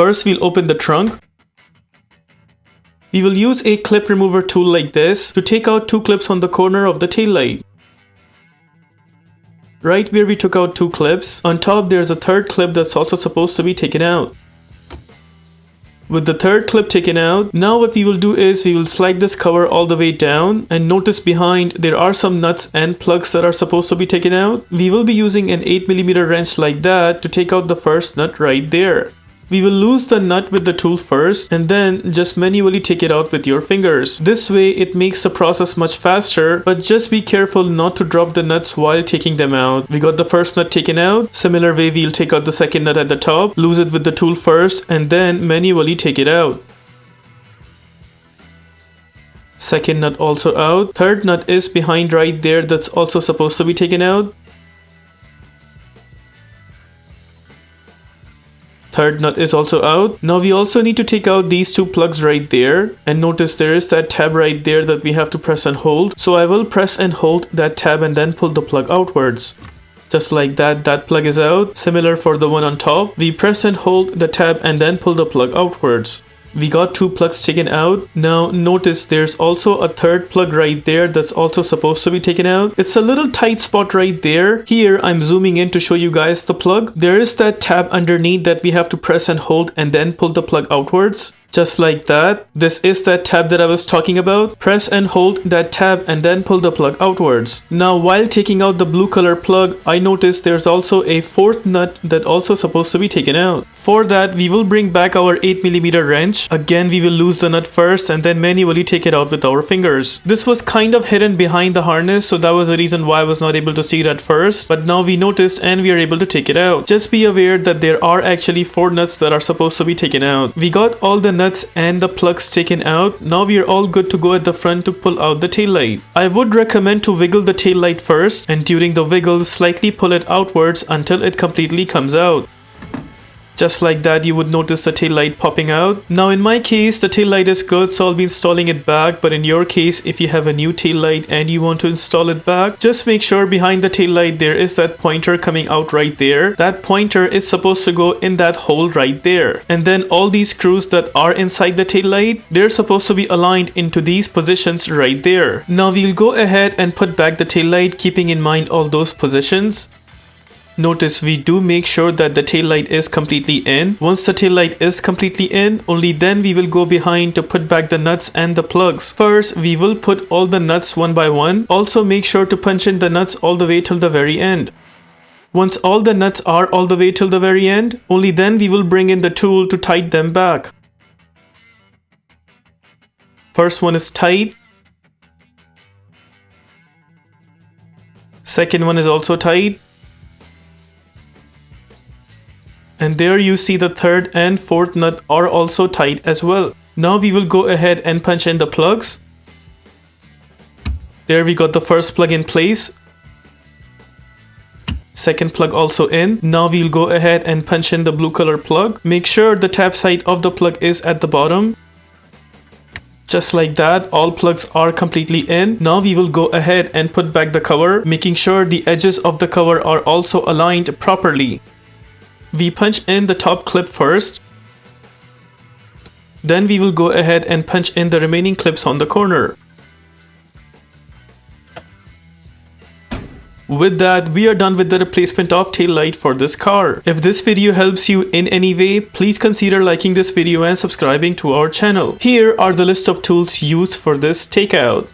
First, we'll open the trunk. We will use a clip remover tool like this to take out 2 clips on the corner of the taillight. Right where we took out 2 clips, on top there's a third clip that's also supposed to be taken out. With the third clip taken out, now what we will do is we will slide this cover all the way down, and notice behind there are some nuts and plugs that are supposed to be taken out. We will be using an 8mm wrench like that to take out the first nut right there. We will lose the nut with the tool first and then just manually take it out with your fingers. This way it makes the process much faster, but just be careful not to drop the nuts while taking them out. We got the first nut taken out. Similar way we'll take out the second nut at the top, lose it with the tool first and then manually take it out. Second nut also out. Third nut is behind right there, that's also supposed to be taken out. Third nut is also out. Now we also need to take out these 2 plugs right there, and notice there is that tab right there that we have to press and hold. So I will press and hold that tab and then pull the plug outwards. Just like that, that plug is out. Similar for the one on top. We press and hold the tab and then pull the plug outwards. We got 2 plugs taken out. Now notice there's also a third plug right there that's also supposed to be taken out. It's a little tight spot right there. Here I'm zooming in to show you guys the plug. There is that tab underneath that we have to press and hold and then pull the plug outwards. Just like that. This is that tab that I was talking about. Press and hold that tab and then pull the plug outwards. Now while taking out the blue color plug, I noticed there's also a 4th nut that also supposed to be taken out. For that, we will bring back our 8mm wrench. Again, we will lose the nut first and then manually take it out with our fingers. This was kind of hidden behind the harness, so that was the reason why I was not able to see it at first. But now we noticed and we are able to take it out. Just be aware that there are actually 4 nuts that are supposed to be taken out. We got all the nuts and the plugs taken out. Now we are all good to go at the front to pull out the taillight. I would recommend to wiggle the taillight first, and during the wiggle slightly pull it outwards until it completely comes out. Just like that, you would notice the tail light popping out. Now in my case, the tail light is good, so I'll be installing it back. But in your case, if you have a new tail light and you want to install it back, just make sure behind the tail light there is that pointer coming out right there. That pointer is supposed to go in that hole right there. And then all these screws that are inside the tail light, they're supposed to be aligned into these positions right there. Now we'll go ahead and put back the tail light, keeping in mind all those positions. Notice we do make sure that the tail light is completely in. Once the tail light is completely in, only then we will go behind to put back the nuts and the plugs. First, we will put all the nuts one by one. Also make sure to punch in the nuts all the way till the very end. Once all the nuts are all the way till the very end, only then we will bring in the tool to tighten them back. First one is tight. Second one is also tight. And there you see the third and fourth nut are also tight as well. Now we will go ahead and punch in the plugs. There we got the first plug in place. Second plug also in. Now we'll go ahead and punch in the blue color plug. Make sure the tap side of the plug is at the bottom. Just like that, all plugs are completely in. Now we will go ahead and put back the cover, making sure the edges of the cover are also aligned properly. We punch in the top clip first. Then we will go ahead and punch in the remaining clips on the corner. With that, we are done with the replacement of tail light for this car. If this video helps you in any way, please consider liking this video and subscribing to our channel. Here are the list of tools used for this takeout.